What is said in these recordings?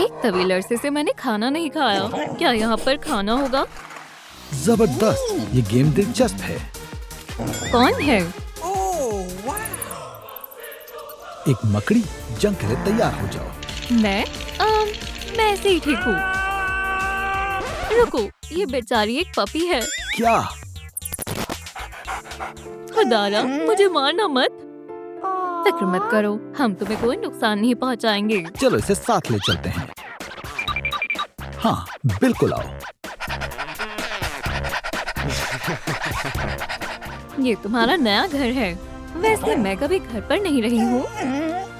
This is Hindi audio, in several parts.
एक तवील अरसे से मैंने खाना नहीं खाया। क्या यहाँ पर खाना होगा? जबरदस्त, ये गेम दिलचस्प है। कौन है? एक मकड़ी, जंग के लिए तैयार हो जाओ। मैं ऐसे ही ठीक हूँ। रुको, ये बेचारी एक पपी है। क्या? खुदारा, मुझे मारना मत। फिक्र मत करो, हम तुम्हें कोई नुकसान नहीं पहुँचाएंगे। चलो इसे साथ ले चलते हैं। हाँ, बिल्कुल आओ। ये तुम्हारा नया घर है। वैसे मैं कभी घर पर नहीं रही हूँ।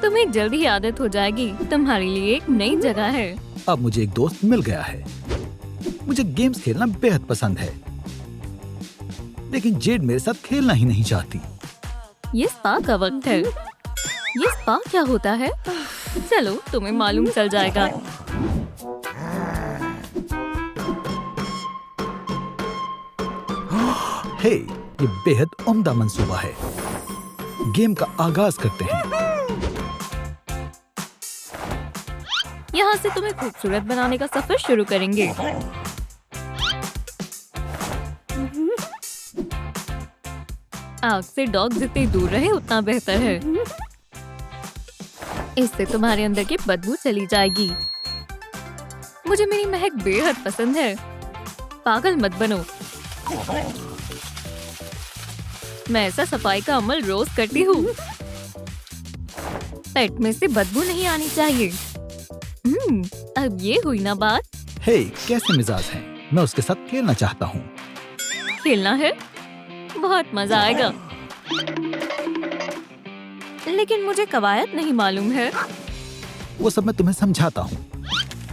तुम्हें जल्दी आदत हो जाएगी। तुम्हारे लिए एक नई जगह है। अब मुझे एक दोस्त मिल गया है। मुझे गेम्स खेलना बेहद पसंद है, लेकिन जेड मेरे साथ खेलना ही नहीं चाहती। ये स्पा का वक्त है। ये स्पा क्या होता है? चलो, तुम्हें मालूम चल जाएगा। हे, ये बेहद उम्दा मंसूबा है। गेम का आगाज करते हैं। यहाँ से तुम्हें खूबसूरत बनाने का सफर शुरू करेंगे। आग से डॉग जितनी दूर रहे उतना बेहतर है। इससे तुम्हारे अंदर की बदबू चली जाएगी। मुझे मेरी महक बेहद पसंद है। पागल मत बनो। मैं ऐसा सफाई का अमल रोज करती हूँ। पेट में से बदबू नहीं आनी चाहिए। अब ये हुई ना बात। हे, कैसे मिजाज हैं? मैं उसके साथ खेलना चाहता हूँ। खेलना है? बहुत मजा आएगा। लेकिन मुझे कवायद नहीं मालूम है। वो सब मैं तुम्हें समझाता हूँ।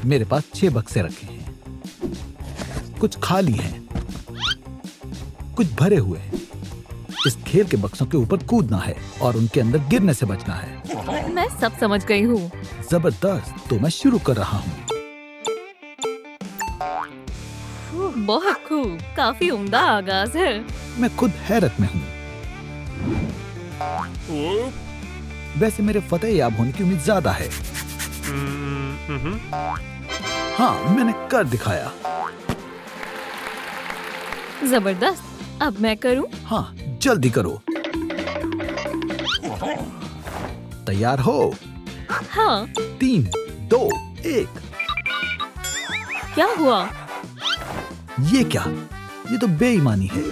मेरे पास 6 बक्से रखे हैं। कुछ खाली हैं, कुछ भरे हुए हैं। इस खेल के बक्सों के ऊपर कूदना है और उनके अंदर गिरने से बचना है। मैं सब समझ गई हूँ। जबरदस्त, तो मैं शुरू कर रहा हूँ। बहुत खूब, काफी उम्दा आगाज है। मैं खुद हैरत में हूँ। वैसे मेरे फतेह याब होने की उम्मीद ज्यादा है। हाँ, मैंने कर दिखाया। जबरदस्त, अब मैं करूँ? हाँ, जल्दी करो। तैयार हो? हाँ। 3, 2, 1। क्या हुआ? ये क्या? ये तो बेईमानी है।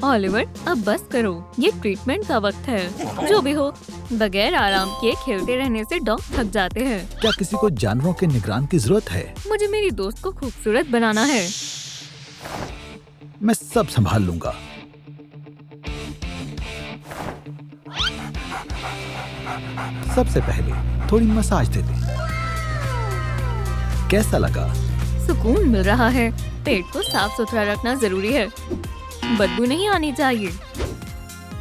ऑलिवर, अब बस करो। ये ट्रीटमेंट का वक्त है। जो भी हो, बगैर आराम किए खेलते रहने से डॉग थक जाते हैं। क्या किसी को जानवरों के निगरान की जरूरत है? मुझे मेरी दोस्त को खूबसूरत बनाना है। मैं सब संभाल लूंगा। सबसे पहले थोड़ी मसाज दे दें। कैसा लगा? सुकून मिल रहा है। पेट को साफ सुथरा रखना जरूरी है। बदबू नहीं आनी चाहिए।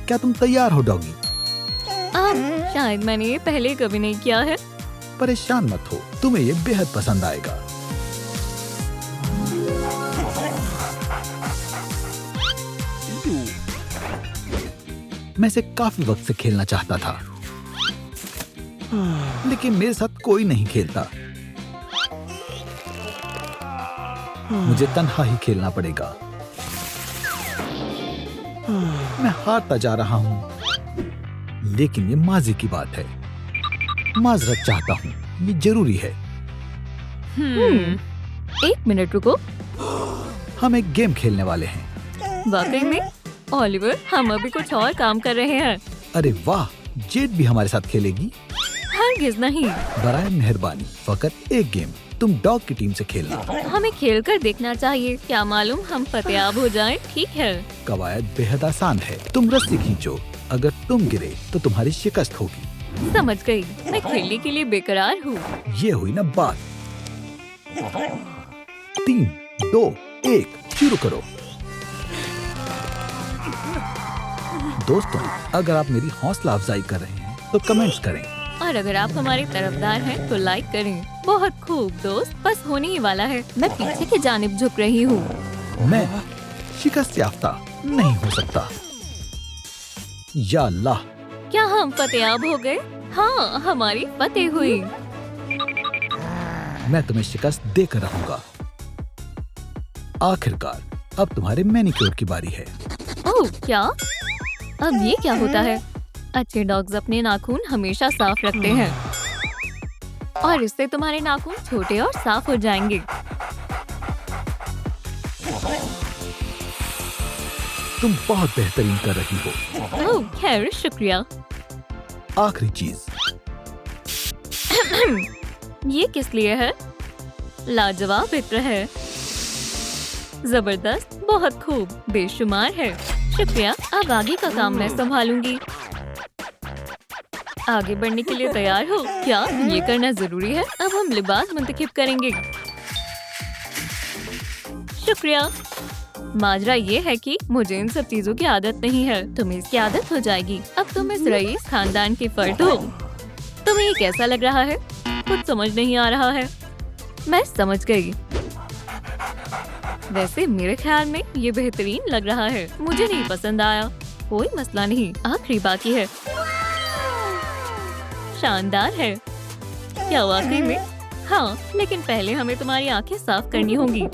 क्या तुम तैयार हो डॉगी? शायद मैंने ये पहले कभी नहीं किया है। परेशान मत हो, तुम्हें ये बेहद पसंद आएगा। मैं इसे काफी वक्त से खेलना चाहता था, लेकिन मेरे साथ कोई नहीं खेलता। मुझे तन्हा ही खेलना पड़ेगा। मैं हारता जा रहा हूँ, लेकिन ये माजी की बात है। माजरत चाहता हूँ, ये जरूरी है। एक मिनट रुको। हम एक गेम खेलने वाले हैं। वाकई में? ऑलिवर, हम अभी कुछ और काम कर रहे हैं। अरे वाह, जेड भी हमारे साथ खेलेगी? हरगिज़ नहीं। बराए मेहरबानी, फकत एक गेम। तुम डॉग की टीम से खेलना। हमें खेल कर देखना चाहिए। क्या मालूम हम फतेयाब हो जाएं। ठीक है। कवायद बेहद आसान है। तुम रस्सी खींचो। अगर तुम गिरे तो तुम्हारी शिकस्त होगी। समझ गई। मैं खेलने के लिए बेकरार हूँ। ये हुई ना बात। 3, 2, 1, शुरू करो। दोस्तों, अगर आप मेरी हौसला अफजाई कर रहे हैं तो कमेंट्स करें। और अगर आप हमारे तरफदार हैं तो लाइक करें। बहुत खूब दोस्त, बस होने ही वाला है। मैं पीछे की जानिब झुक रही हूँ। मैं शिकस्त याफ्ता नहीं हो सकता। या अल्लाह, क्या हम फतेयाब हो गए? हाँ, हमारी फतेह हुई। मैं तुम्हें शिकस्त देकर रहूंगा। आखिरकार अब तुम्हारे मैनिक्योर की बारी है। ओह क्या? अब ये क्या होता है? अच्छे डॉग्स अपने नाखून हमेशा साफ रखते हैं और इससे तुम्हारे नाखून छोटे और साफ हो जाएंगे। तुम बहुत बेहतरीन कर रही हो। ओह खैर शुक्रिया। आखिरी चीज, ये किस लिए है? लाजवाब इत्र है। जबरदस्त, बहुत खूब, बेशुमार है। शुक्रिया। अब आगे का काम मैं संभालूंगी। आगे बढ़ने के लिए तैयार हो? क्या ये करना जरूरी है? अब हम लिबास मुंतखिब करेंगे। शुक्रिया। माजरा ये है कि मुझे इन सब चीजों की आदत नहीं है। तुम्हें इसकी आदत हो जाएगी। अब तुम इस रईस खानदान की फर्द हो। तुम्हें ये कैसा लग रहा है? कुछ समझ नहीं आ रहा है। मैं समझ गई। वैसे मेरे ख्याल में ये बेहतरीन लग रहा है। मुझे नहीं पसंद आया। कोई मसला नहीं, आखिरी बाकी है। शानदार है। क्या वाकई में? हाँ, लेकिन पहले हमें तुम्हारी आंखें साफ करनी होंगी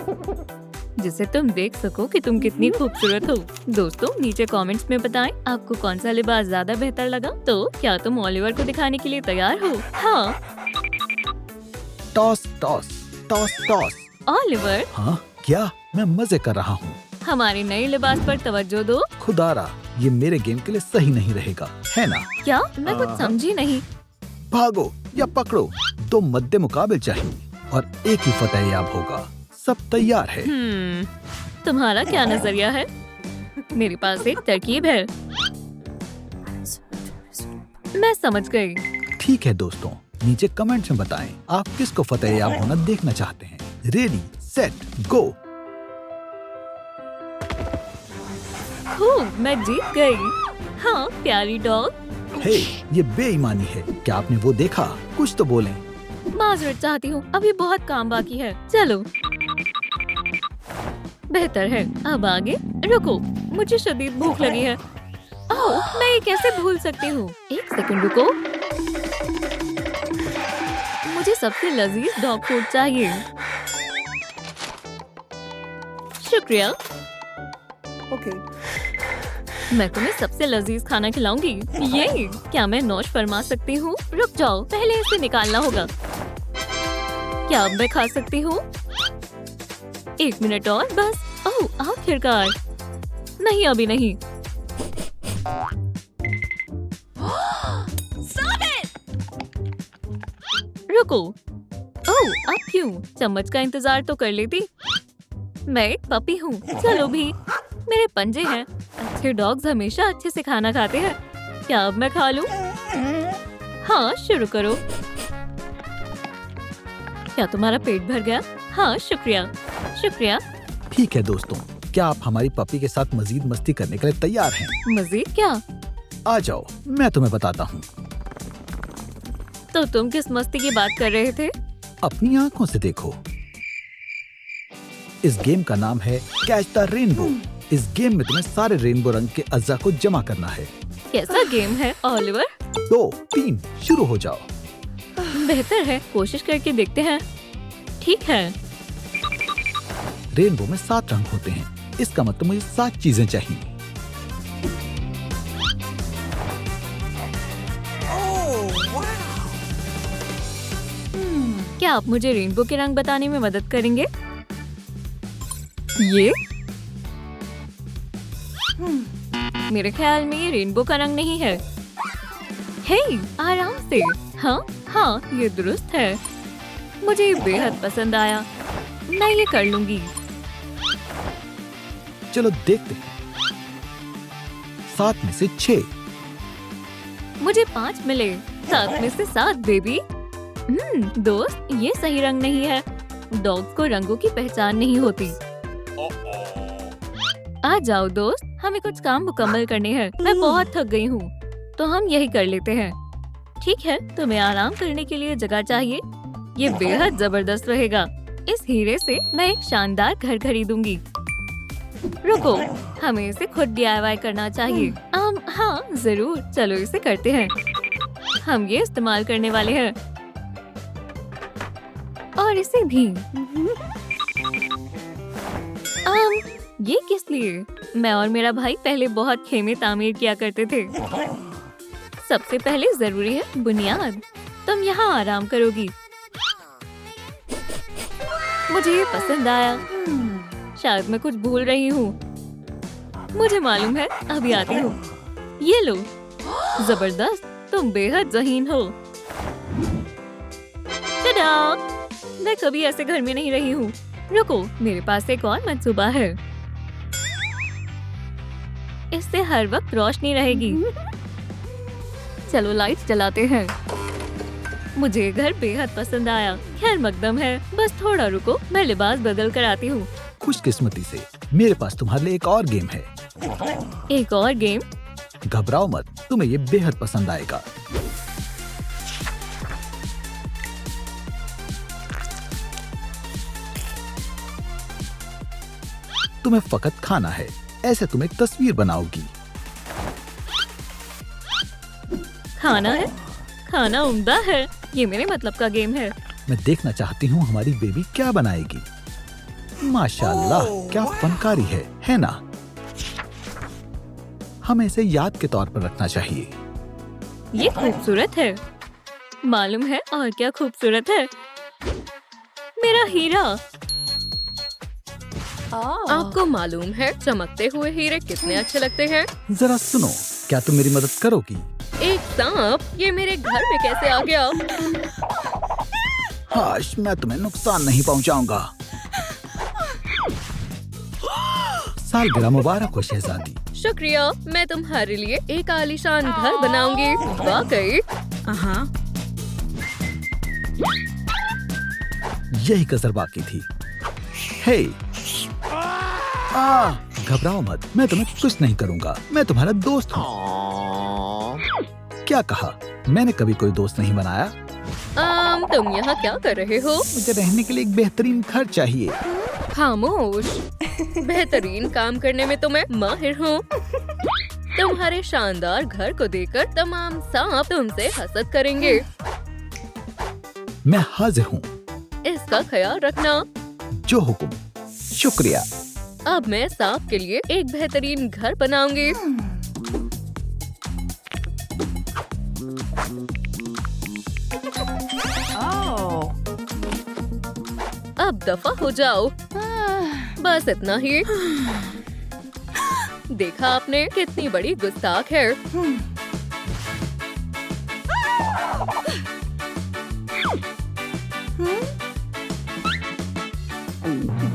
जिससे तुम देख सको कि तुम कितनी खूबसूरत हो। दोस्तों नीचे कमेंट्स में बताएं आपको कौन सा लिबास ज्यादा बेहतर लगा। तो क्या तुम ओलिवर को दिखाने के लिए तैयार हो? हाँ। Toss toss toss toss. Oliver. हाँ क्या? मैं मजे कर रहा हूँ। हमारे नए लिबास पर तवज्जो दो। खुदारा, ये मेरे गेम के लिए सही नहीं रहेगा, है ना? क्या? मैं कुछ समझी नहीं। भागो या पकड़ो, दो मद्दे मुकाबले चाहिए और एक ही फतेह याब होगा। सब तैयार है। तुम्हारा क्या नजरिया है? मेरे पास एक तरकीब है। मैं समझ गई। ठीक है दोस्तों, नीचे कमेंट्स में बताएं आप किसको फतेह याब होना देखना चाहते हैं। Ready set go. खूब, मैं जीत गई। हाँ प्यारी डॉग। हे, ये बेईमानी है। क्या आपने वो देखा? कुछ तो बोलें। माजरत चाहती हूँ, अभी बहुत काम बाकी है। चलो। बेहतर है। अब आगे। रुको, मुझे शदीद भूख लगी है। ओह, मैं ये कैसे भूल सकती हूँ? एक सेकंड रुको। मुझे सबसे लजीज डॉग फूड चाहिए। शुक्रिया। ओके। मैं तुम्हें सबसे लजीज खाना खिलाऊंगी। ये क्या मैं नौश फरमा सकती हूँ? रुक जाओ, पहले इसे निकालना होगा। क्या अब मैं खा सकती हूँ? 1 मिनट और बस। ओह आखिरकार। नहीं अभी नहीं। रुको। ओह अब क्यों? चम्मच का इंतजार तो कर लेती। मैं एक पपी हूँ। चलो भी। मेरे पंजे हैं। अच्छे डॉग्स हमेशा अच्छे से खाना खाते हैं। क्या अब मैं खा लूं? हाँ शुरू करो। क्या तुम्हारा पेट भर गया? हाँ शुक्रिया। शुक्रिया। ठीक है दोस्तों, क्या आप हमारी पपी के साथ मजीद मस्ती करने के लिए तैयार हैं? मजीद क्या? आ जाओ, मैं तुम्हें बताता हूँ। तो तुम किस मस्ती की बात कर रहे थे? अपनी आंखों से देखो। इस गेम का नाम है कैच द रेनबो। इस गेम में तुम्हें सारे रेनबो रंग के अज्जा को जमा करना है। कैसा गेम है ओलिवर? 2, 3 शुरू हो जाओ। बेहतर है, कोशिश करके देखते हैं। ठीक है। रेनबो में 7 रंग होते हैं। इसका मतलब मुझे 7 चीजें चाहिए। क्या आप मुझे रेनबो के रंग बताने में मदद करेंगे? ये मेरे ख्याल में ये रेनबो का रंग नहीं है। हे, आराम से। हाँ, ये दुरुस्त है। मुझे ये बेहद पसंद आया। मैं ये कर लूंगी। चलो देखते हैं। 7 में से 6। मुझे 5 मिले। 7 में से 7 बेबी। दोस्त, ये सही रंग नहीं है। डॉग्स को रंगों की पहचान नहीं होती। आ जाओ दोस्त, हमें कुछ काम मुकम्मल करने हैं। मैं बहुत थक गई हूँ, तो हम यही कर लेते हैं। ठीक है, तुम्हें आराम करने के लिए जगह चाहिए। ये बेहद जबरदस्त रहेगा। इस हीरे से मैं एक शानदार घर खरीदूंगी। रुको, हमें इसे खुद DIY करना चाहिए। हाँ जरूर, चलो इसे करते हैं। हम ये इस्तेमाल करने वाले हैं और और इसे भी। ये किस लिए? मैं और मेरा भाई पहले बहुत खेमे तामीर किया करते थे। सबसे पहले जरूरी है बुनियाद। तुम यहाँ आराम करोगी। मुझे ये पसंद आया। शायद मैं कुछ भूल रही हूँ। मुझे मालूम है, अभी आती हूँ। ये लो। जबरदस्त, तुम बेहद ज़हीन हो। टडा! मैं कभी ऐसे घर में नहीं रही हूँ। रुको, मेरे पास एक और मंसूबा है। इससे हर वक्त रोशनी रहेगी। चलो लाइट जलाते हैं। मुझे घर बेहद पसंद आया। खैर मकदम है, बस थोड़ा रुको, मैं लिबास बदल कर आती हूँ। खुशकिस्मती से मेरे पास तुम्हारे लिए एक और गेम है। एक और गेम? घबराओ मत, तुम्हें ये बेहद पसंद आएगा। तुम्हें फकत खाना है। ऐसे तुम एक तस्वीर बनाओगी। खाना है? खाना उम्दा है। ये मेरे मतलब का गेम है। मैं देखना चाहती हूँ हमारी बेबी क्या बनाएगी। माशाल्लाह, क्या फनकारी है ना? हमें इसे याद के तौर पर रखना चाहिए। ये खूबसूरत है। मालूम है और क्या खूबसूरत है? मेरा हीरा। आपको मालूम है चमकते हुए हीरे कितने अच्छे लगते हैं? जरा सुनो, क्या तुम मेरी मदद करोगी? एक सांप ये मेरे घर में कैसे आ गया? हाश, मैं तुम्हें नुकसान नहीं पहुंचाऊंगा। सालगिरह मुबारक हो शहजादी। शुक्रिया, मैं तुम्हारे लिए एक आलीशान घर बनाऊंगी। वाकई? यही कसर बाकी थी। हे, घबराओ मत, मैं तुम्हें कुछ नहीं करूंगा। मैं तुम्हारा दोस्त हूँ। क्या कहा? मैंने कभी कोई दोस्त नहीं बनाया। तुम यहाँ क्या कर रहे हो? मुझे रहने के लिए एक बेहतरीन घर चाहिए। खामोश। बेहतरीन काम करने में तो मैं माहिर हूँ। तुम्हारे शानदार घर को देखकर तमाम सांप तुमसे हसद करेंगे। मैं हाजिर हूँ। इसका ख्याल रखना। जो हुक्म। शुक्रिया। अब मैं सांप के लिए एक बेहतरीन घर बनाऊंगी। अब दफा हो जाओ। बस इतना ही। देखा आपने, कितनी बड़ी गुस्ताख है।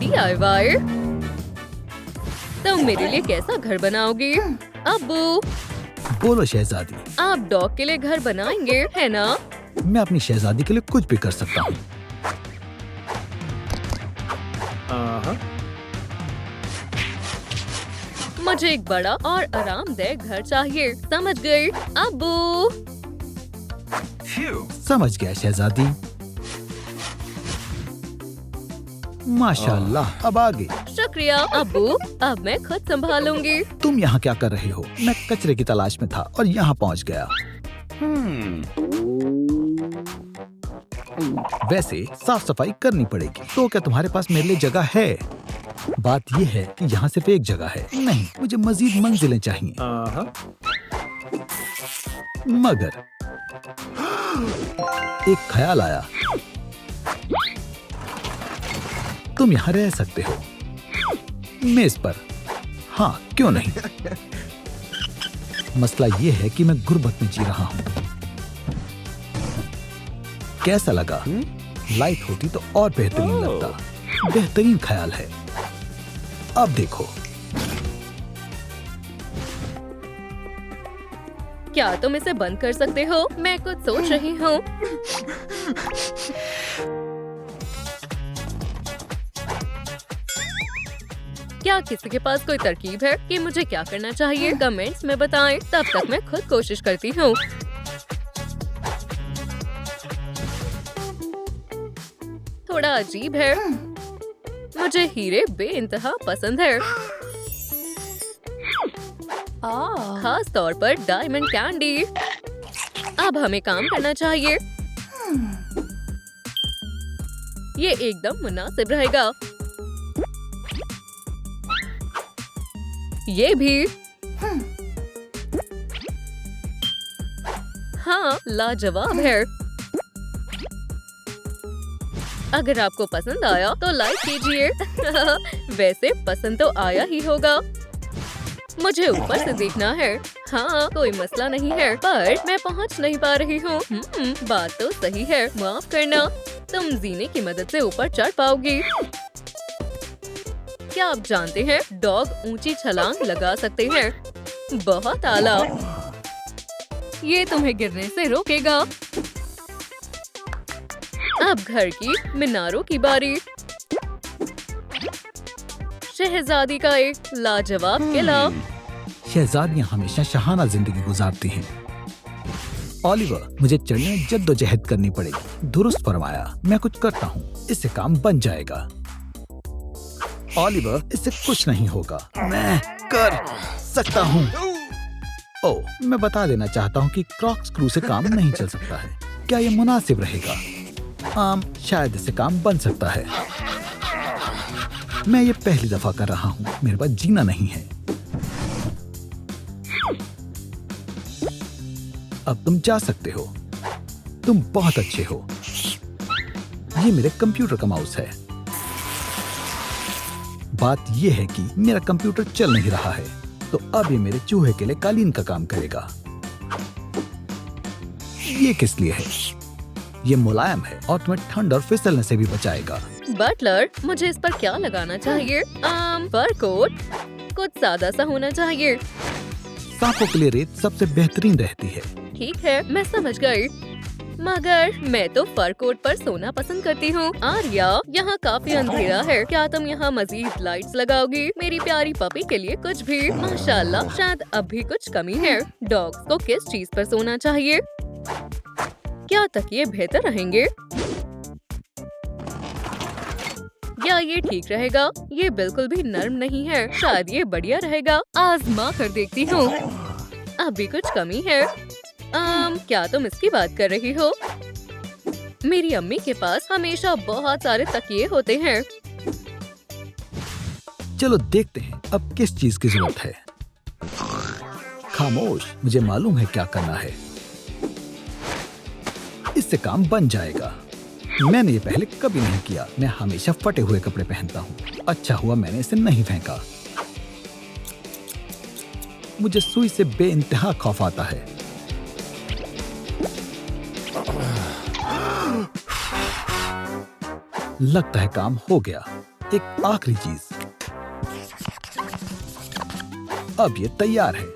DIY। तुम मेरे लिए कैसा घर बनाओगी? अब्बू, बोलो शहजादी। आप डॉग के लिए घर बनाएंगे, है ना? मैं अपनी शहजादी के लिए कुछ भी कर सकता हूँ। मुझे एक बड़ा और आरामदेह घर चाहिए। समझ गई अब्बू? समझ गया शहजादी। माशाल्लाह, अब आ गई। शुक्रिया अब्बू, अब मैं खुद संभालूंगी। तुम यहाँ क्या कर रही हो? मैं कचरे की तलाश में था और यहाँ पहुँच गया। वैसे साफ सफाई करनी पड़ेगी। तो क्या तुम्हारे पास मेरे लिए जगह है? बात यह है कि यहाँ सिर्फ एक जगह है। नहीं, मुझे मजीद मंजिलें चाहिए। मगर एक ख्याल आया। तुम यहाँ रह सकते हो, मेज पर। हाँ, क्यों नहीं? मसला ये है कि मैं गुर्बत में जी रहा हूँ। कैसा लगा? लाइट होती तो और बेहतरीन लगता। बेहतरीन ख्याल है। अब देखो। क्या तुम इसे बंद कर सकते हो? मैं कुछ सोच रही हूँ। क्या किसी के पास कोई तरकीब है कि मुझे क्या करना चाहिए? कमेंट्स में बताएं। तब तक मैं खुद कोशिश करती हूँ। थोड़ा अजीब है। मुझे हीरे बेइंतहा पसंद है, खास तौर पर डायमंड कैंडी। अब हमें काम करना चाहिए। ये एकदम मुनासिब रहेगा। ये भी। हाँ, लाजवाब है। अगर आपको पसंद आया तो लाइक कीजिए। वैसे पसंद तो आया ही होगा। मुझे ऊपर से देखना है। हाँ, कोई मसला नहीं है, पर मैं पहुँच नहीं पा रही हूँ। बात तो सही है, माफ करना। तुम जीने की मदद से ऊपर चढ़ पाओगी। क्या आप जानते हैं डॉग ऊंची छलांग लगा सकते हैं? बहुत आला। ये तुम्हें गिरने से रोकेगा। अब घर की मीनारों की बारी। शहजादी का एक लाजवाब किला। शहजादियां हमेशा शहाना जिंदगी गुजारती हैं। ओलिवर, मुझे चढ़ने में जद्दोजहद करनी पड़ेगी। दुरुस्त फरमाया, मैं कुछ करता हूँ, इससे काम बन जाएगा। ओलिवर, इससे कुछ नहीं होगा, मैं कर सकता हूँ। ओह, मैं बता देना चाहता हूँ कि क्रॉक स्क्रू से काम नहीं चल सकता है। क्या ये मुनासिब रहेगा? शायद इससे काम बन सकता है। मैं ये पहली दफा कर रहा हूँ, मेरे पास जीना नहीं है। अब तुम जा सकते हो। तुम बहुत अच्छे हो। ये मेरे कंप्यूटर का माउस है। बात यह है कि मेरा कंप्यूटर चल नहीं रहा है, तो अब ये मेरे चूहे के लिए कालीन का काम करेगा। ये किस लिए है? ये मुलायम है और तुम्हें ठंड और फिसलने से भी बचाएगा। बटलर, मुझे इस पर क्या लगाना चाहिए? फर कोट कुछ सादा सा होना चाहिए। सांपों के लिए रेत सबसे बेहतरीन रहती है। ठीक है, मैं समझ गई। मगर मैं तो फर कोट पर सोना पसंद करती हूँ। आर्या, यहाँ काफी अंधेरा है, क्या तुम यहाँ मजीद लाइट्स लगाओगी? मेरी प्यारी पपी के लिए कुछ भी। माशाल्लाह, शायद अब भी कुछ कमी है। डॉग्स को किस चीज पर सोना चाहिए? क्या तकिए बेहतर रहेंगे? या ये ठीक रहेगा? ये बिल्कुल भी नर्म नहीं है, शायद ये बढ़िया रहेगा। आजमा कर देखती हूँ। अभी कुछ कमी है। क्या तुम इसकी बात कर रही हो? मेरी अम्मी के पास हमेशा बहुत सारे तकिए होते हैं। चलो देखते हैं अब किस चीज की जरूरत है। खामोश, मुझे मालूम है क्या करना है। इससे काम बन जाएगा। मैंने ये पहले कभी नहीं किया। मैं हमेशा फटे हुए कपड़े पहनता हूँ। अच्छा हुआ मैंने इसे नहीं फेंका। मुझे सुई से बेइंतहा खौफ आता है। लगता है काम हो गया। एक आखिरी चीज। अब ये तैयार है।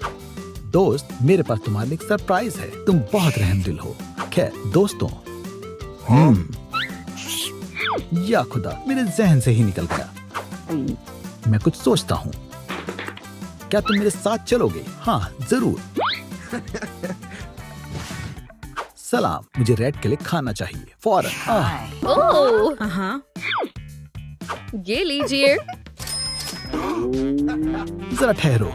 दोस्त, मेरे पास तुम्हारे लिए एक सरप्राइज है। तुम बहुत रहमदिल हो। खैर दोस्तों, या खुदा, मेरे जहन से ही निकल गया। मैं कुछ सोचता हूँ। क्या तुम मेरे साथ चलोगे? हाँ, जरूर। सलाम, मुझे रेड के लिए खाना चाहिए फौरन। ओह, ये लीजिए। जरा ठहरो।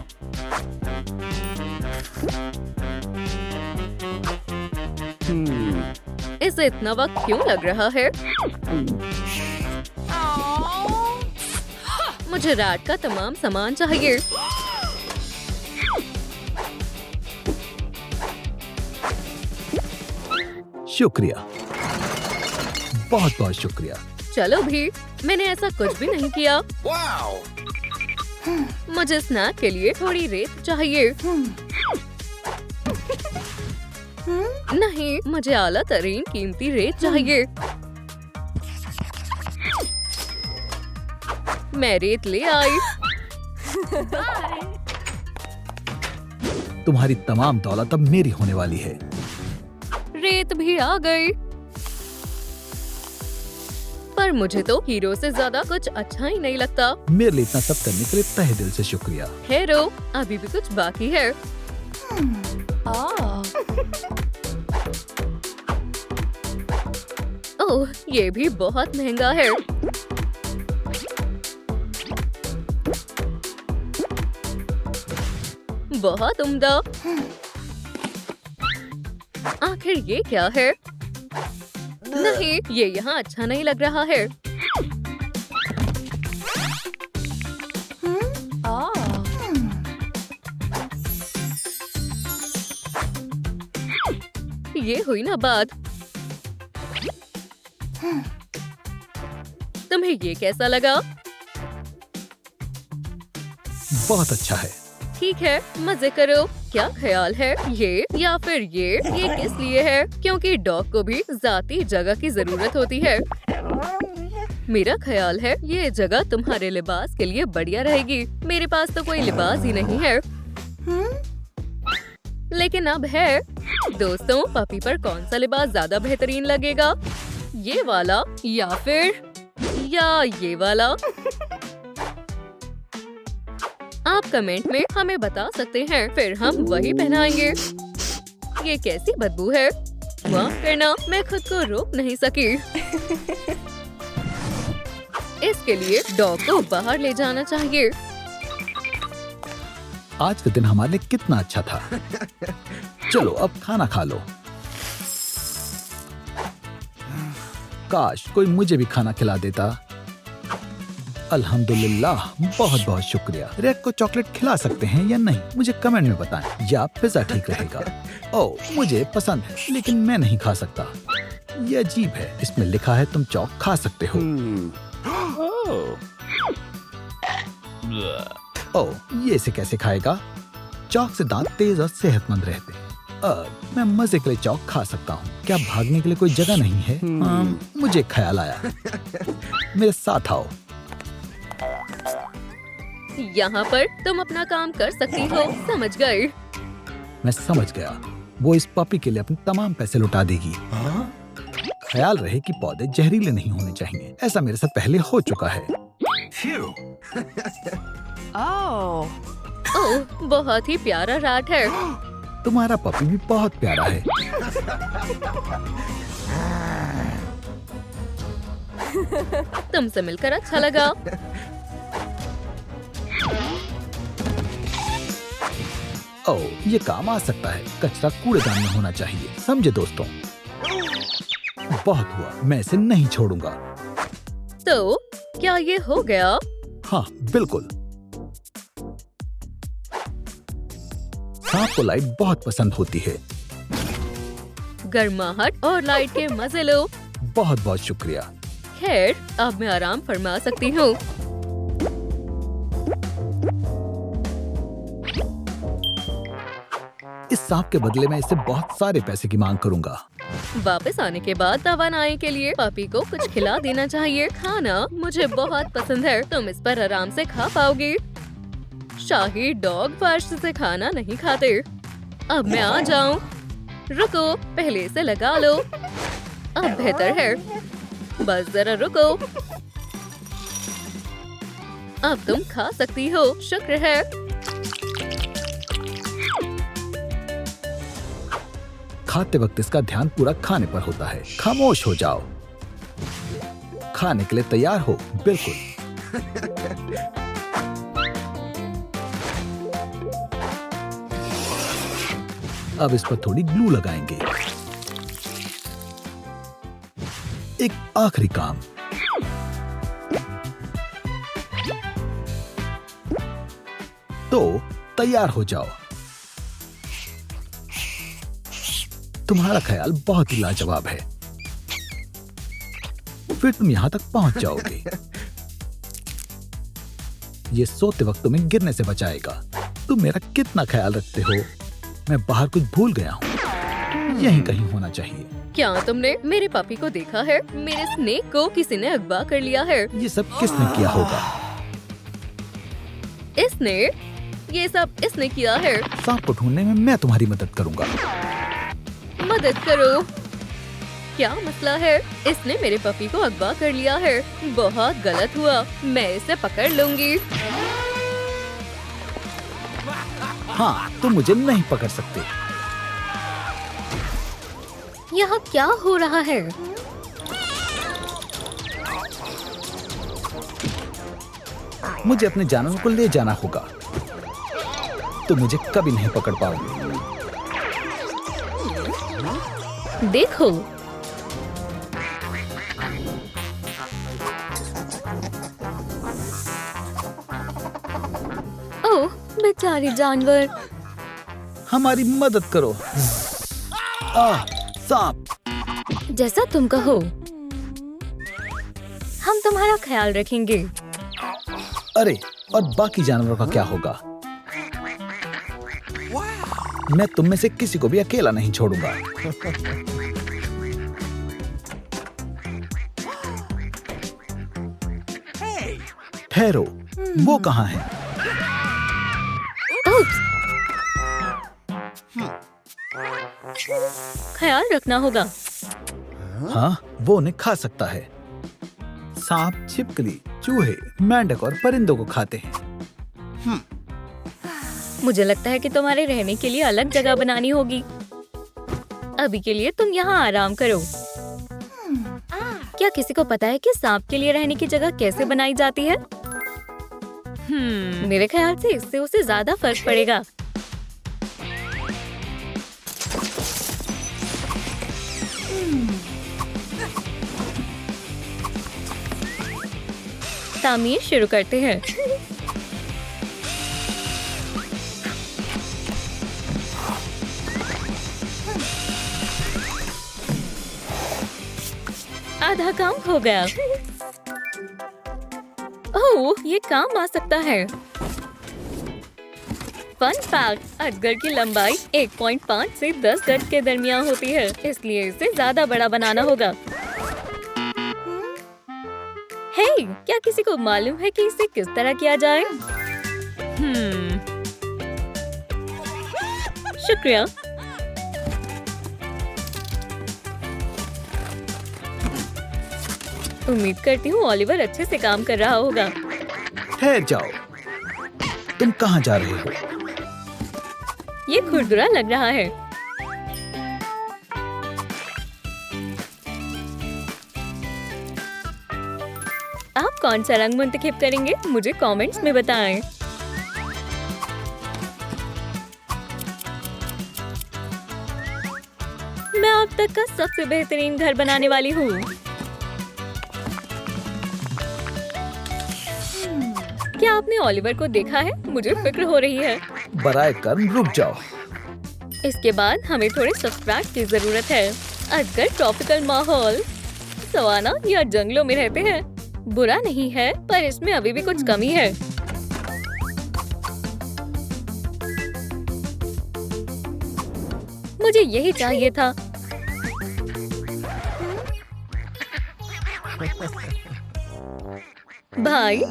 इसे इतना वक्त क्यों लग रहा है? मुझे रैट का तमाम सामान चाहिए। शुक्रिया, बहुत बहुत शुक्रिया। चलो भी, मैंने ऐसा कुछ भी नहीं किया। मुझे स्नैक के लिए थोड़ी रेत चाहिए। नहीं, मुझे आला तरीन कीमती रेत चाहिए। मैं रेत ले आई। तुम्हारी तमाम दौलत अब मेरी होने वाली है। रेत भी आ गई। पर मुझे तो हीरो से ज्यादा कुछ अच्छा ही नहीं लगता। मेरे लिए इतना सब करने के लिए तहे दिल से शुक्रिया। हेरो, अभी भी कुछ बाकी है। ओह, ये भी बहुत महंगा है। बहुत उम्दा। आखिर ये क्या है? नहीं, ये यहाँ अच्छा नहीं लग रहा है। ये हुई ना बात। तुम्हें ये कैसा लगा? बहुत अच्छा है। ठीक है, मजे करो। क्या ख्याल है, ये या फिर ये किस लिए है? क्योंकि डॉग को भी जाती जगह की जरूरत होती है। मेरा ख्याल है ये जगह तुम्हारे लिबास के लिए बढ़िया रहेगी। मेरे पास तो कोई लिबास ही नहीं है, लेकिन अब है। दोस्तों, पपी पर कौन सा लिबास ज्यादा बेहतरीन लगेगा? ये वाला या फिर ये वाला? आप कमेंट में हमें बता सकते हैं, फिर हम वही पहनाएंगे। ये कैसी बदबू है? माफ करना, मैं खुद को रोक नहीं सकी। इसके लिए डॉग को बाहर ले जाना चाहिए। आज का दिन हमारे लिए कितना अच्छा था। चलो अब खाना खा लो। काश कोई मुझे भी खाना खिला देता। अल्हम्दुलिल्लाह, बहुत बहुत शुक्रिया। रेक को चॉकलेट खिला सकते हैं या नहीं, मुझे कमेंट में बताएं। या पिज्जा ठीक रहेगा? ओह, मुझे पसंद है, लेकिन मैं नहीं खा सकता। ये अजीब है, इसमें लिखा है तुम चॉक खा सकते हो। ओह, ये इसे कैसे खाएगा? चॉक से दांत तेज और सेहतमंद रहते हैं। मैं मजे के लिए चॉक खा सकता हूँ। क्या भागने के लिए कोई जगह नहीं है? मुझे ख्याल आया। मेरे साथ आओ। यहाँ पर तुम अपना काम कर सकती हो, समझ गए? मैं समझ गया। वो इस पपी के लिए अपने तमाम पैसे लुटा देगी। ख्याल रहे कि पौधे जहरीले नहीं होने चाहिए। ऐसा मेरे साथ पहले हो चुका है। ओह, बहुत ही प्यारा राट है। तुम्हारा पपी भी बहुत प्यारा है। तुमसे मिलकर अच्छा लगा। ओह, ये काम आ सकता है। कचरा कूड़ेदान में होना चाहिए, समझे दोस्तों? बहुत हुआ, मैं इसे नहीं छोड़ूंगा। तो क्या ये हो गया? हाँ, बिल्कुल। सांप को लाइट बहुत पसंद होती है। गर्माहट और लाइट के मजे लो। बहुत बहुत शुक्रिया। खैर, अब मैं आराम फरमा सकती हूँ। इस सांप के बदले में इससे बहुत सारे पैसे की मांग करूंगा। वापस आने के बाद तवानाई के लिए पपी को कुछ खिला देना चाहिए। खाना मुझे बहुत पसंद है, तुम इस पर आराम से खा पाओगी। शाही डॉग फर्श से खाना नहीं खाते। अब मैं आ जाऊं? रुको, पहले इसे लगा लो। अब बेहतर है, बस जरा रुको। अब तुम खा सकती हो, शुक्र है। खाते वक्त इसका ध्यान पूरा खाने पर होता है। खामोश हो जाओ। खाने के लिए तैयार हो? बिल्कुल। अब इस पर थोड़ी ग्लू लगाएंगे। एक आखिरी काम। तो तैयार हो जाओ। तुम्हारा ख्याल बहुत ही लाजवाब है। फिर तुम यहां तक पहुंच जाओगे। ये सोते वक्त तुम्हें गिरने से बचाएगा। तुम मेरा कितना ख्याल रखते हो। मैं बाहर कुछ भूल गया हूँ। यहीं कहीं होना चाहिए। क्या तुमने मेरे पापी को देखा है? मेरे स्नेक को किसी ने अगवा कर लिया है। ये सब किसने किया होगा? इसने? ये सब इसने किया है। सांप को ढूंढने में मैं तुम्हारी मदद करूंगा। मदद करो। क्या मसला है? इसने मेरे पपी को अगवा कर लिया है। बहुत गलत हुआ। मैं इसे पकड़ लूंगी। हाँ, तुम मुझे नहीं पकड़ सकते। यहाँ क्या हो रहा है? मुझे अपने जानवरों को ले जाना होगा। तुम मुझे कभी नहीं पकड़ पाओगे। देखो, ओह बेचारे जानवर। हमारी मदद करो। सांप। जैसा तुम कहो, हम तुम्हारा ख्याल रखेंगे। अरे, और बाकी जानवरों का क्या होगा? मैं तुम में से किसी को भी अकेला नहीं छोड़ूंगा। ठहरो, वो कहाँ है? उप्स, ख्याल रखना होगा। हाँ, वो उन्हें खा सकता है। सांप छिपकली, चूहे, मेंढक और परिंदों को खाते हैं। मुझे लगता है कि तुम्हारे रहने के लिए अलग जगह बनानी होगी। अभी के लिए तुम यहाँ आराम करो। क्या किसी को पता है कि सांप के लिए रहने की जगह कैसे बनाई जाती है? मेरे ख्याल से इससे उसे ज्यादा फर्क पड़ेगा। तामीर शुरू करते हैं। आधा काम हो गया। ओह, ये काम आ सकता है। फन फैक्ट, अजगर की लंबाई 1.5 से 10 गज के दरमियान होती है, इसलिए इसे ज्यादा बड़ा बनाना होगा। हे, क्या किसी को मालूम है कि इसे किस तरह किया जाए? शुक्रिया। उम्मीद करती हूँ ओलिवर अच्छे से काम कर रहा होगा। ठहर जाओ, तुम कहाँ जा रहे हो? ये खुरदुरा लग रहा है। आप कौन सा रंग मुंतखब करेंगे? मुझे कमेंट्स में बताएं। मैं अब तक का सबसे बेहतरीन घर बनाने वाली हूँ। क्या आपने ओलिवर को देखा है? मुझे फिक्र हो रही है। बराए कर्म रुक जाओ। इसके बाद हमें थोड़े सब्सट्रैक्ट की जरूरत है। अजगर ट्रॉपिकल माहौल, सवाना या जंगलों में रहते हैं। बुरा नहीं है, पर इसमें अभी भी कुछ कमी है। मुझे यही चाहिए था। भाई,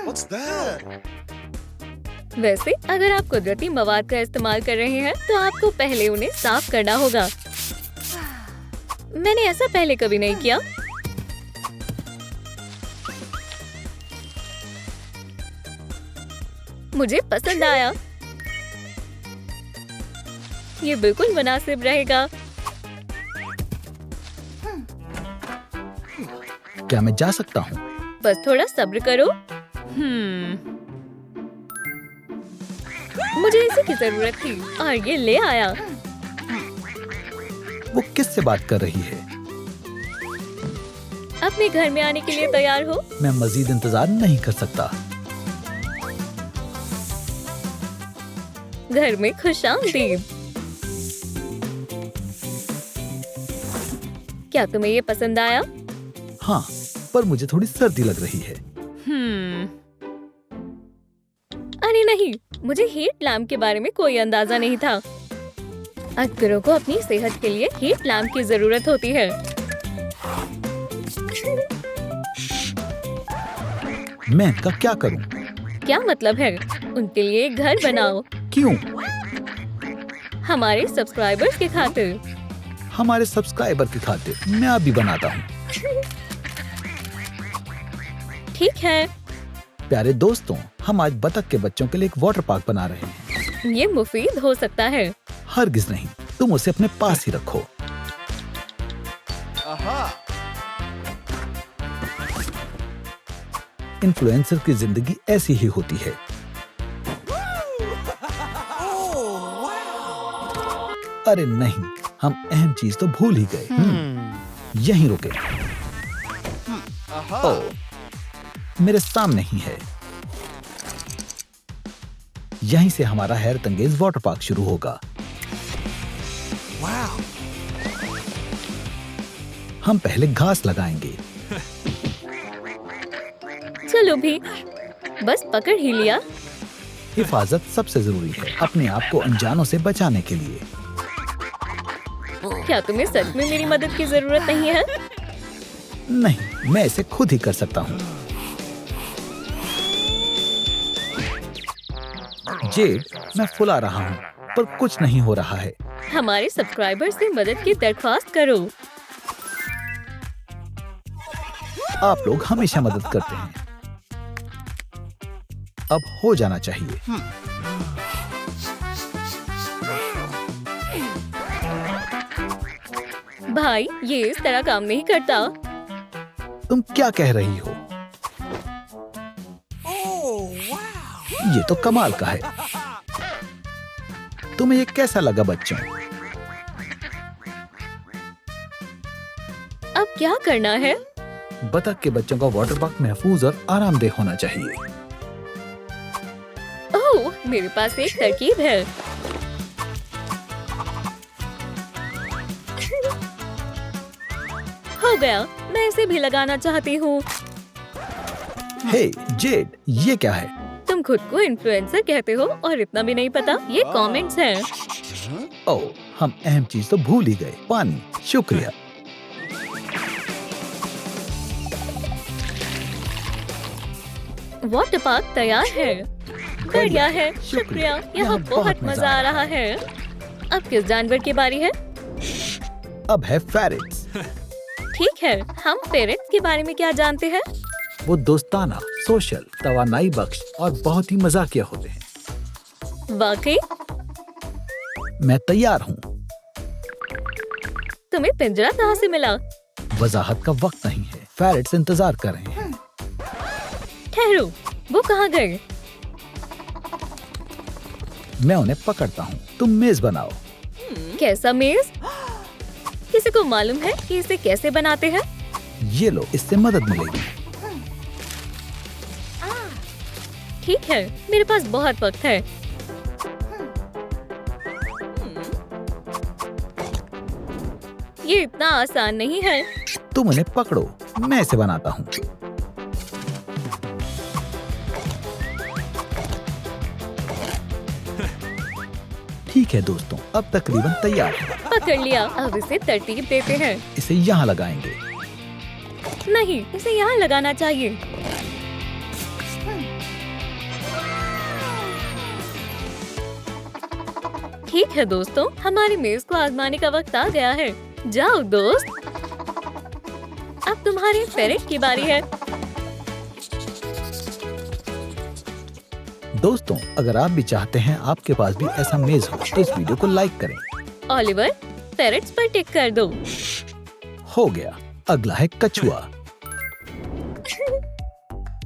What's that? वैसे अगर आप कुदरती मवाद का इस्तेमाल कर रहे हैं तो आपको पहले उन्हें साफ करना होगा। मैंने ऐसा पहले कभी नहीं किया। मुझे पसंद आया। ये बिल्कुल मुनासिब रहेगा। क्या मैं जा सकता हूँ? बस थोड़ा सब्र करो। मुझे इसी की जरूरत थी और ये ले आया। वो किससे बात कर रही है? अपने घर में आने के लिए तैयार हो? मैं मजीद इंतजार नहीं कर सकता। घर में खुशामदीद। क्या तुम्हें ये पसंद आया? हाँ, पर मुझे थोड़ी सर्दी लग रही है। अरे नहीं, मुझे हीट लैम्प के बारे में कोई अंदाजा नहीं था। अजगरों को अपनी सेहत के लिए हीट लैम्प की जरूरत होती है। मैं इनका क्या करूं? क्या मतलब है? उनके लिए एक घर बनाओ। क्यों? हमारे सब्सक्राइबर्स के खातिर। हमारे सब्सक्राइबर की खातिर मैं अभी बनाता हूँ। ठीक है। प्यारे दोस्तों, हम आज बतख के बच्चों के लिए एक वाटर पार्क बना रहे हैं। ये मुफीद हो सकता है। हरगिज नहीं, तुम उसे अपने पास ही रखो। Aha! इन्फ्लुएंसर की जिंदगी ऐसी ही होती है। अरे नहीं, हम अहम चीज तो भूल ही गए। यहीं रुके। Aha! ओह, मेरे सामने ही है। यहीं से हमारा हैरत अंगेज वाटर पार्क शुरू होगा। Wow! हम पहले घास लगाएंगे। चलो भी, बस पकड़ ही लिया। हिफाजत सबसे जरूरी है, अपने आप को अनजानों से बचाने के लिए। क्या तुम्हें सच में मेरी मदद की जरूरत नहीं है? नहीं, मैं इसे खुद ही कर सकता हूँ। जेड, मैं फुला रहा हूँ, पर कुछ नहीं हो रहा है। हमारे सब्सक्राइबर से मदद की दरख्वास्त करो। आप लोग हमेशा मदद करते हैं। अब हो जाना चाहिए। भाई, ये इस तरह काम नहीं करता। तुम क्या कह रही हो? ये तो कमाल का है। तुम्हें ये कैसा लगा बच्चों? अब क्या करना है? बतख के बच्चों का वाटर पार्क महफूज और आरामदेह होना चाहिए। ओह, मेरे पास एक तरकीब है। हो गया, मैं इसे भी लगाना चाहती हूँ। हे जेड, ये क्या है? तुम खुद को इन्फ्लुएंसर कहते हो और इतना भी नहीं पता? ये कमेंट्स हैं। ओह, हम अहम चीज तो भूल ही गए, पानी। शुक्रिया। वाटर पार्क तैयार है। बढ़िया है, शुक्रिया। यहाँ बहुत मजा आ रहा है। अब किस जानवर की बारी है? अब है फेरेट्स। ठीक है, हम फेरेट्स के बारे में क्या जानते हैं? वो दोस्ताना, सोशल, तवानाई बख्श और बहुत ही मजाकिया होते हैं। वाकई? मैं तैयार हूँ। तुम्हें पिंजरा कहाँ से मिला? वजाहत का वक्त नहीं है। फेरेट्स इंतजार कर रहे हैं। ठहरो, वो कहाँ गए? मैं उन्हें पकड़ता हूँ। तुम मेज बनाओ। कैसा मेज? किसी को मालूम है कि इसे कैसे बनाते हैं? ये लो, इससे मदद मिलेगी। ठीक है, मेरे पास बहुत वक्त है। ये इतना आसान नहीं है। तुम उन्हें पकड़ो, मैं इसे बनाता हूँ। ठीक है दोस्तों, अब तकरीबन तैयार है। पकड़ लिया। अब इसे तरतीब देते हैं। इसे यहाँ लगाएंगे। नहीं, इसे यहाँ लगाना चाहिए। ठीक है दोस्तों, हमारी मेज को आजमाने का वक्त आ गया है। जाओ दोस्त, अब तुम्हारे फेरेट की बारी है। दोस्तों, अगर आप भी चाहते हैं आपके पास भी ऐसा मेज हो, तो इस वीडियो को लाइक करें। ओलिवर, फेरेट्स पर टिक कर दो। हो गया। अगला है कछुआ।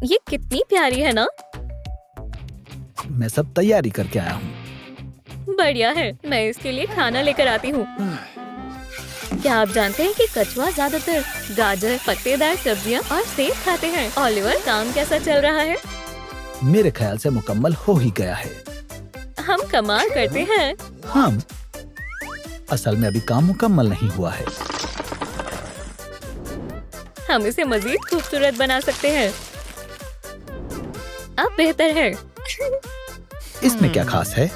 ये कितनी प्यारी है ना? मैं सब तैयारी करके आया हूँ। बढ़िया है, मैं इसके लिए खाना लेकर आती हूँ। क्या आप जानते हैं कि कछुआ ज्यादातर गाजर, पत्तेदार सब्जियाँ और सेब खाते हैं? ओलिवर, काम कैसा चल रहा है? मेरे ख्याल से मुकम्मल हो ही गया है। हम कमाल करते हैं। हम असल में अभी काम मुकम्मल नहीं हुआ है। हम इसे मजीद खूबसूरत बना सकते हैं। अब बेहतर है। इसमें क्या खास है?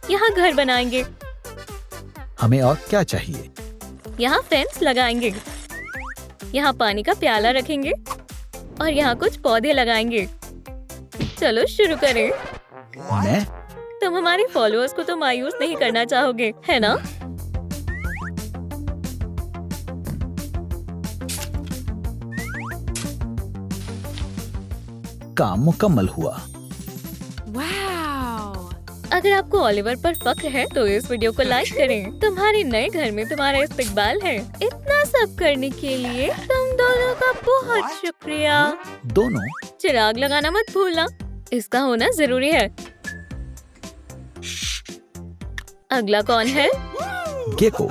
यहाँ घर बनाएंगे। हमें और क्या चाहिए? यहाँ फेंस लगाएंगे। यहाँ पानी का प्याला रखेंगे और यहाँ कुछ पौधे लगाएंगे। चलो शुरू करें। मैं? तुम हमारे फॉलोअर्स को तो मायूस नहीं करना चाहोगे, है ना? काम मुकम्मल हुआ। अगर आपको ओलिवर पर फख्र है तो इस वीडियो को लाइक करें। तुम्हारे नए घर में तुम्हारा इस्तकबाल है। इतना सब करने के लिए तुम दोनों का बहुत शुक्रिया। दोनों? चिराग लगाना मत भूलना, इसका होना जरूरी है। अगला कौन है? गेको।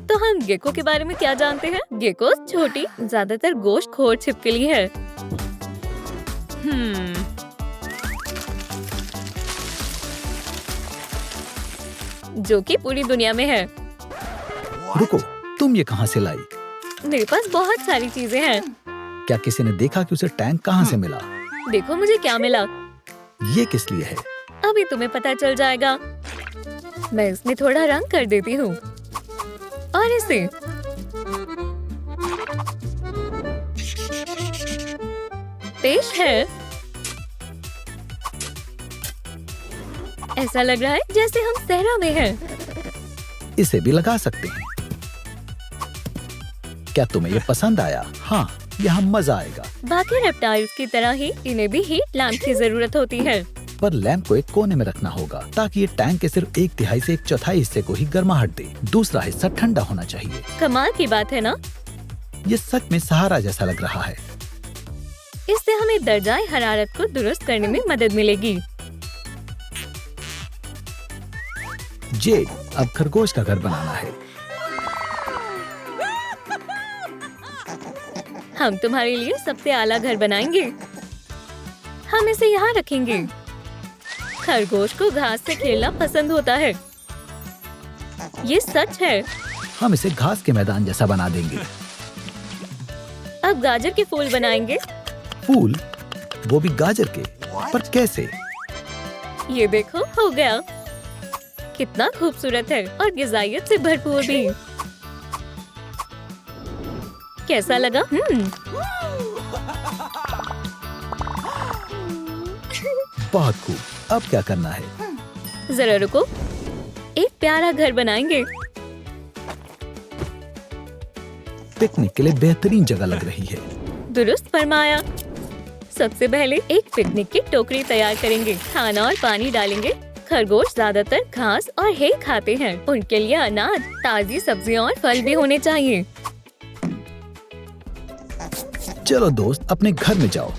तो हम गेको के बारे में क्या जानते हैं? गेको छोटी, ज्यादातर गोश्तखोर छिपकली है। जो कि पूरी दुनिया में है। रुको, तुम ये कहाँ से लाई? मेरे पास बहुत सारी चीजें हैं। क्या किसी ने देखा कि उसे टैंक कहाँ से मिला? देखो मुझे क्या मिला। ये किस लिए है? अभी तुम्हें पता चल जाएगा। मैं इसमें थोड़ा रंग कर देती हूँ और इसे पेश है। ऐसा लग रहा है जैसे हम सहरा में हैं। इसे भी लगा सकते हैं। क्या तुम्हें ये पसंद आया? हाँ, यहाँ मजा आएगा। बाकी रेप्टाइल्स की तरह ही इन्हें भी हीट लैंप की जरूरत होती है। पर लैंप को एक कोने में रखना होगा ताकि ये टैंक के सिर्फ 1/3 से 1/4 हिस्से को ही गर्माहट दे। दूसरा हिस्सा ठंडा होना चाहिए। कमाल की बात है ना? ये सच में सहारा जैसा लग रहा है। इससे हमें दर्जाए हरारत को दुरुस्त करने में मदद मिलेगी। जेड, अब खरगोश का घर बनाना है। हम तुम्हारे लिए सबसे आला घर बनाएंगे। हम इसे यहाँ रखेंगे। खरगोश को घास से खेलना पसंद होता है। ये सच है। हम इसे घास के मैदान जैसा बना देंगे। अब गाजर के फूल बनाएंगे। फूल? वो भी गाजर के? पर कैसे? ये देखो, हो गया। कितना खूबसूरत है और गिजाइत से भरपूर भी। कैसा लगा? बहुत खूब। अब क्या करना है? जरा रुको, एक प्यारा घर बनाएंगे। पिकनिक के लिए बेहतरीन जगह लग रही है। दुरुस्त फरमाया। सबसे पहले एक पिकनिक की टोकरी तैयार करेंगे। खाना और पानी डालेंगे। खरगोश ज्यादातर घास और हे खाते हैं। उनके लिए अनाज, ताजी सब्जियां और फल भी होने चाहिए। चलो दोस्त, अपने घर में जाओ।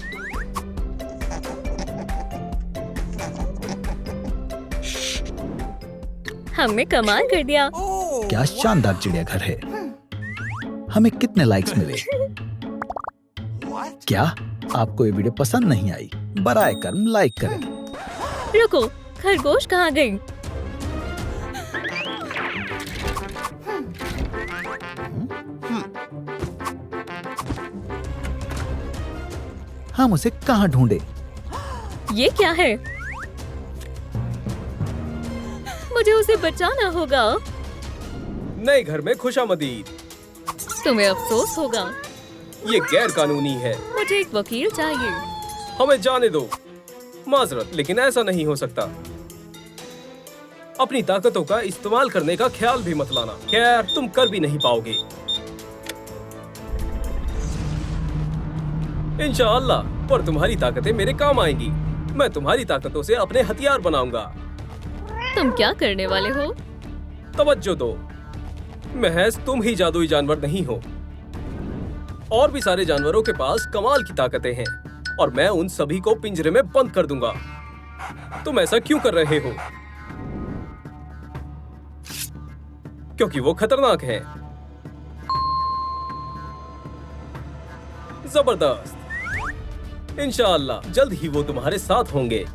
हमने कमाल कर दिया। क्या शानदार चिड़ियाघर है। हमें कितने लाइक्स मिले? क्या आपको ये वीडियो पसंद नहीं आई? बराए कर्म लाइक करें। रुको, खरगोश कहाँ गई? हम उसे कहाँ ढूंढे? ये क्या है? मुझे उसे बचाना होगा। नए घर में खुशामदीद। तुम्हें अफसोस होगा। ये गैर कानूनी है। मुझे एक वकील चाहिए। हमें जाने दो। माजरत, लेकिन ऐसा नहीं हो सकता। अपनी ताकतों का इस्तेमाल करने का ख्याल भी मत लाना। खैर, तुम कर भी नहीं पाओगे। इंशाअल्लाह, पर तुम्हारी ताकतें मेरे काम आएंगी। मैं तुम्हारी ताकतों से अपने हथियार बनाऊंगा। तुम क्या करने वाले हो? तवज्जो दो, महज तुम ही जादुई जानवर नहीं हो। और भी सारे जानवरों के पास कमाल की ताकतें हैं और मैं उन सभी को पिंजरे में बंद कर दूंगा। तुम ऐसा क्यों कर रहे हो? क्योंकि वो खतरनाक हैं। जबरदस्त। इंशाअल्लाह जल्द ही वो तुम्हारे साथ होंगे।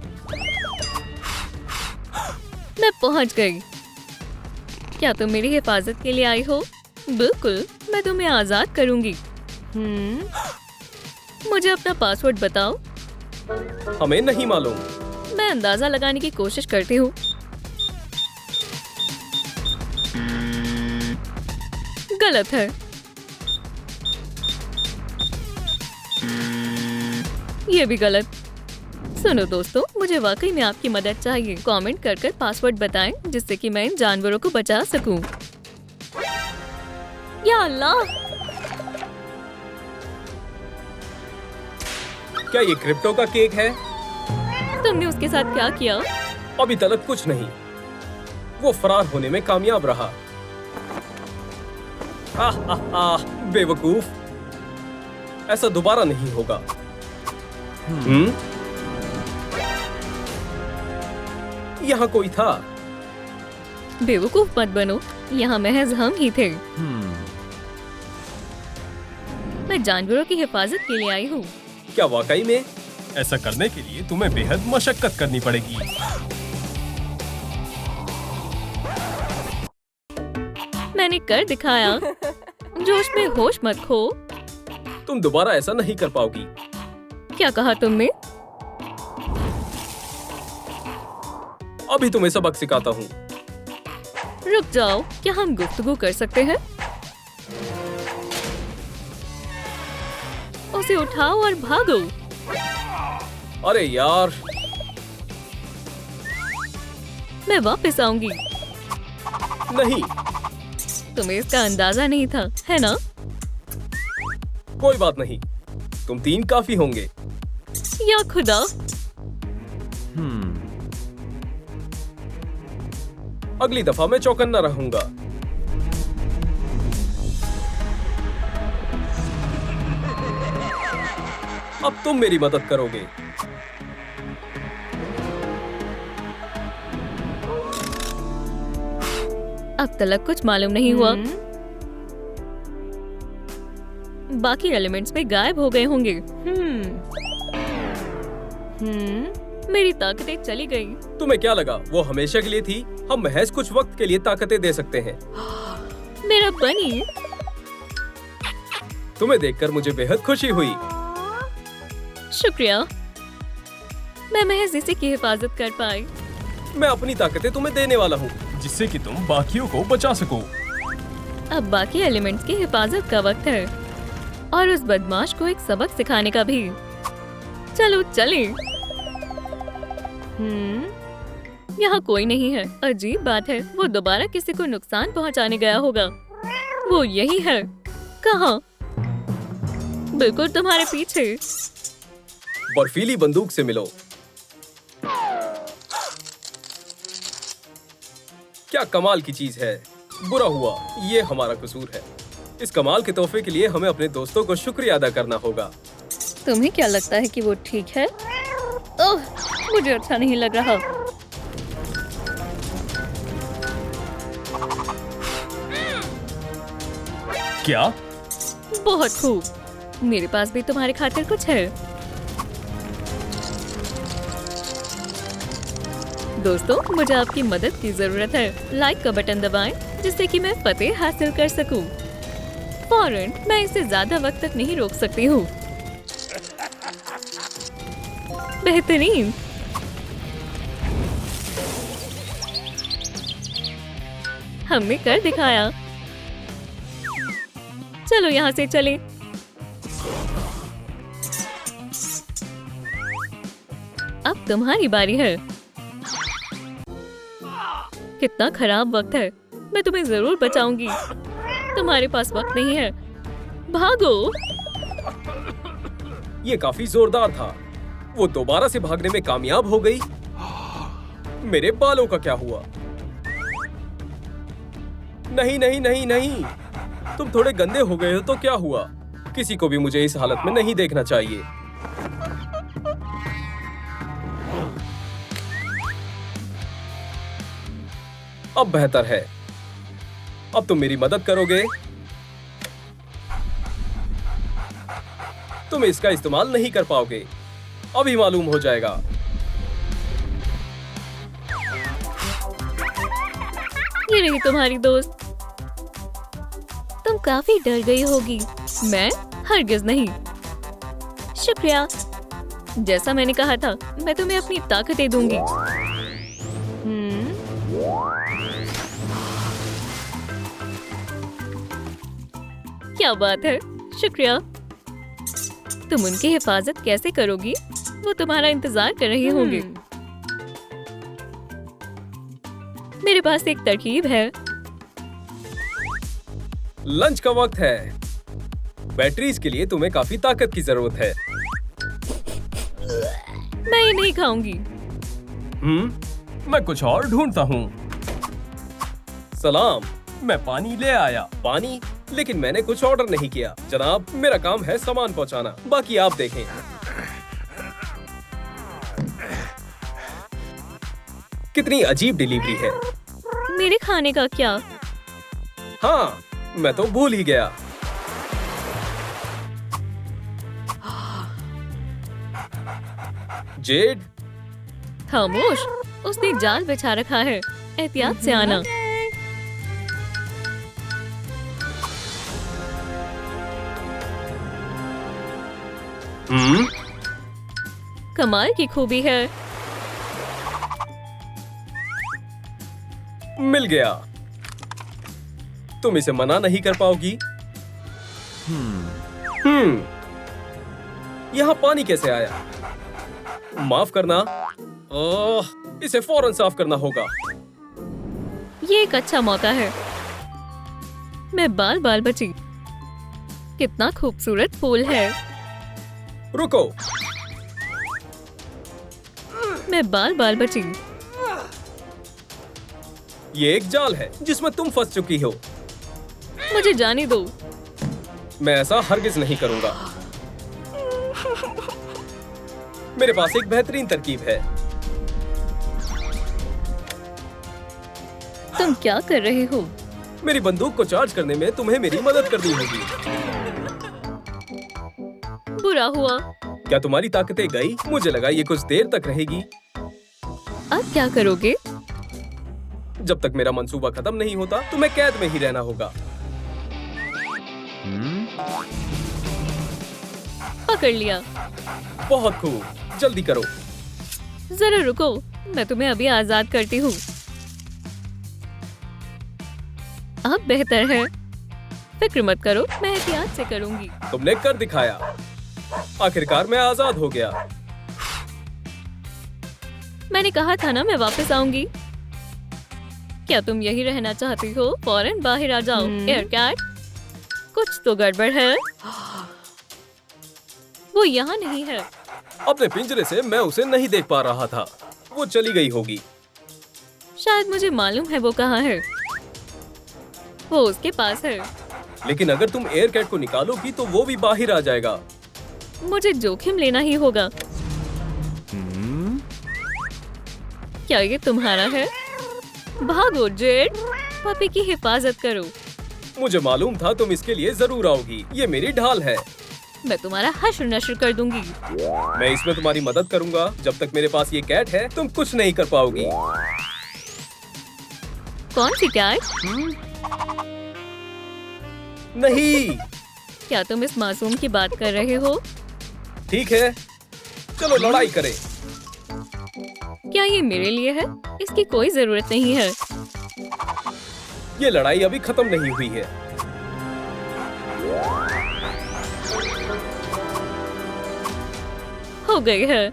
मैं पहुंच गई। क्या तुम मेरी हिफाजत के लिए आई हो? बिल्कुल, मैं तुम्हें आजाद करूंगी। मुझे अपना पासवर्ड बताओ। हमें नहीं मालूम। मैं अंदाजा लगाने की कोशिश करती हूँ। गलत है। ये भी गलत। सुनो दोस्तों, मुझे वाकई में आपकी मदद चाहिए। कमेंट कर पासवर्ड बताएं जिससे कि मैं इन जानवरों को बचा सकूं। या अल्लाह! क्या ये क्रिप्टो का केक है? तुमने उसके साथ क्या किया? अभी तक कुछ नहीं। वो फरार होने में कामयाब रहा। बेवकूफ, ऐसा दोबारा नहीं होगा। यहाँ कोई था। बेवकूफ मत बनो, यहाँ महज हम ही थे। मैं जानवरों की हिफाजत के लिए आई हूँ। क्या वाकई में? ऐसा करने के लिए तुम्हें बेहद मशक्कत करनी पड़ेगी। मैंने कर दिखाया। जोश में होश मत खो। तुम दोबारा ऐसा नहीं कर पाओगी। क्या कहा तुमने? अभी तुम्हें सबक सिखाता हूँ। रुक जाओ, क्या हम गुफ्तगू कर सकते हैं? उसे उठाओ और भागो। अरे यार, मैं वापस आऊंगी। नहीं। तुम्हें इसका अंदाजा नहीं था, है ना? कोई बात नहीं, तुम 3 काफी होंगे। या खुदा, अगली दफा मैं चौकन्ना रहूंगा। अब तुम मेरी मदद करोगे। अब तक कुछ मालूम नहीं हुआ। बाकी एलिमेंट्स में गायब हो गए होंगे। मेरी ताकतें चली गई। तुम्हें क्या लगा वो हमेशा के लिए थी? हम महज कुछ वक्त के लिए ताकतें दे सकते हैं। मेरा बनी, तुम्हें देखकर मुझे बेहद खुशी हुई। शुक्रिया। मैं महज इसी की हिफाजत कर पाई। मैं अपनी ताकतें तुम्हें देने वाला हूँ, जिससे कि तुम बाकियों को बचा सको। अब बाकी एलिमेंट्स की हिफाजत का वक्त है और उस बदमाश को एक सबक सिखाने का भी। चलो चलें। यहाँ कोई नहीं है। अजीब बात है, वो दोबारा किसी को नुकसान पहुँचाने गया होगा। वो यही है। कहाँ? बिल्कुल तुम्हारे पीछे। बर्फीली बंदूक से मिलो। क्या कमाल की चीज है। बुरा हुआ, ये हमारा कसूर है। इस कमाल के तोहफे के लिए हमें अपने दोस्तों को शुक्रिया अदा करना होगा। तुम्हें क्या लगता है कि वो ठीक है? ओह, मुझे अच्छा नहीं लग रहा। क्या? बहुत खूब। मेरे पास भी तुम्हारे खातिर कुछ है। दोस्तों, मुझे आपकी मदद की जरूरत है। लाइक का बटन दबाएं, जिससे कि मैं फतेह हासिल कर सकूं। फौरन, मैं इसे ज्यादा वक्त तक नहीं रोक सकती हूँ। बेहतरीन। हमने कर दिखाया। चलो यहाँ से चलें। अब तुम्हारी बारी है। कितना खराब वक्त है। मैं तुम्हें जरूर बचाऊंगी। तुम्हारे पास वक्त नहीं है। भागो। ये काफी जोरदार था। वो दोबारा से भागने में कामयाब हो गई। मेरे बालों का क्या हुआ? नहीं नहीं नहीं नहीं, तुम थोड़े गंदे हो गए हो तो क्या हुआ? किसी को भी मुझे इस हालत में नहीं देखना चाहिए। अब बेहतर है। अब तुम मेरी मदद करोगे। तुम इसका इस्तेमाल नहीं कर पाओगे, अभी मालूम हो जाएगा। ये रही तुम्हारी दोस्त। तुम काफी डर गई होगी। मैं हरगिज नहीं। शुक्रिया। जैसा मैंने कहा था, मैं तुम्हें अपनी ताकतें दूंगी। क्या बात है। शुक्रिया। तुम उनकी हिफाजत कैसे करोगी? वो तुम्हारा इंतजार कर रहे होंगे। मेरे पास एक तरकीब है। लंच का वक्त है। बैटरीज के लिए तुम्हें काफी ताकत की जरूरत है। मैं ये नहीं खाऊंगी। मैं कुछ और ढूंढता हूँ। सलाम, मैं पानी ले आया। पानी? लेकिन मैंने कुछ ऑर्डर नहीं किया। जनाब, मेरा काम है सामान पहुँचाना, बाकी आप देखें। कितनी अजीब डिलीवरी है। मेरे खाने का क्या? हाँ, मैं तो भूल ही गया। जेड, खामोश। उसने जाल बिछा रखा है। एहतियात से आना। कमाल की खूबी है। मिल गया। तुम इसे मना नहीं कर पाओगी। यहाँ पानी कैसे आया? माफ करना। इसे फौरन साफ करना होगा। ये एक अच्छा मौका है। मैं बाल बाल बची। कितना खूबसूरत फूल है। रुको। मैं बाल बाल बची। ये एक जाल है जिसमें तुम फंस चुकी हो। मुझे जाने दो। मैं ऐसा हरगिज नहीं करूंगा। मेरे पास एक बेहतरीन तरकीब है। तुम क्या कर रहे हो? मेरी बंदूक को चार्ज करने में तुम्हें मेरी मदद करनी होगी। बुरा हुआ। क्या तुम्हारी ताकतें गई? मुझे लगा ये कुछ देर तक रहेगी। अब क्या करोगे? जब तक मेरा मंसूबा खत्म नहीं होता तुम्हें कैद में ही रहना होगा। पकड़ लिया। बहुत खूब, जल्दी करो। जरा रुको, मैं तुम्हें अभी आजाद करती हूँ। अब बेहतर है। फिक्र मत करो, मैं एहतियात से करूंगी। तुमने कर दिखाया। आखिरकार मैं आजाद हो गया। मैंने कहा था ना मैं वापस आऊंगी। क्या तुम यही रहना चाहती हो? फौरन बाहर आ जाओ। एयरकैट, कुछ तो गड़बड़ है। वो यहाँ नहीं है। अपने पिंजरे से मैं उसे नहीं देख पा रहा था। वो चली गई होगी। शायद मुझे मालूम है वो कहाँ है। वो उसके पास है। लेकिन अगर तुम एयर कैट को निकालोगी तो वो भी बाहर आ जाएगा। मुझे जोखिम लेना ही होगा। क्या ये तुम्हारा है? भागो जेड, पपी की हिफाजत करो। मुझे मालूम था तुम इसके लिए जरूर आओगी। ये मेरी ढाल है। मैं तुम्हारा हश्र नश्र कर दूंगी। मैं इसमें तुम्हारी मदद करूंगा। जब तक मेरे पास ये कैट है तुम कुछ नहीं कर पाओगी। कौन सी कैट? नहीं। क्या तुम इस मासूम की बात कर रहे हो? ठीक है, चलो लड़ाई करें। क्या ये मेरे लिए है? इसकी कोई जरूरत नहीं है। ये लड़ाई अभी खत्म नहीं हुई है। हो गई है।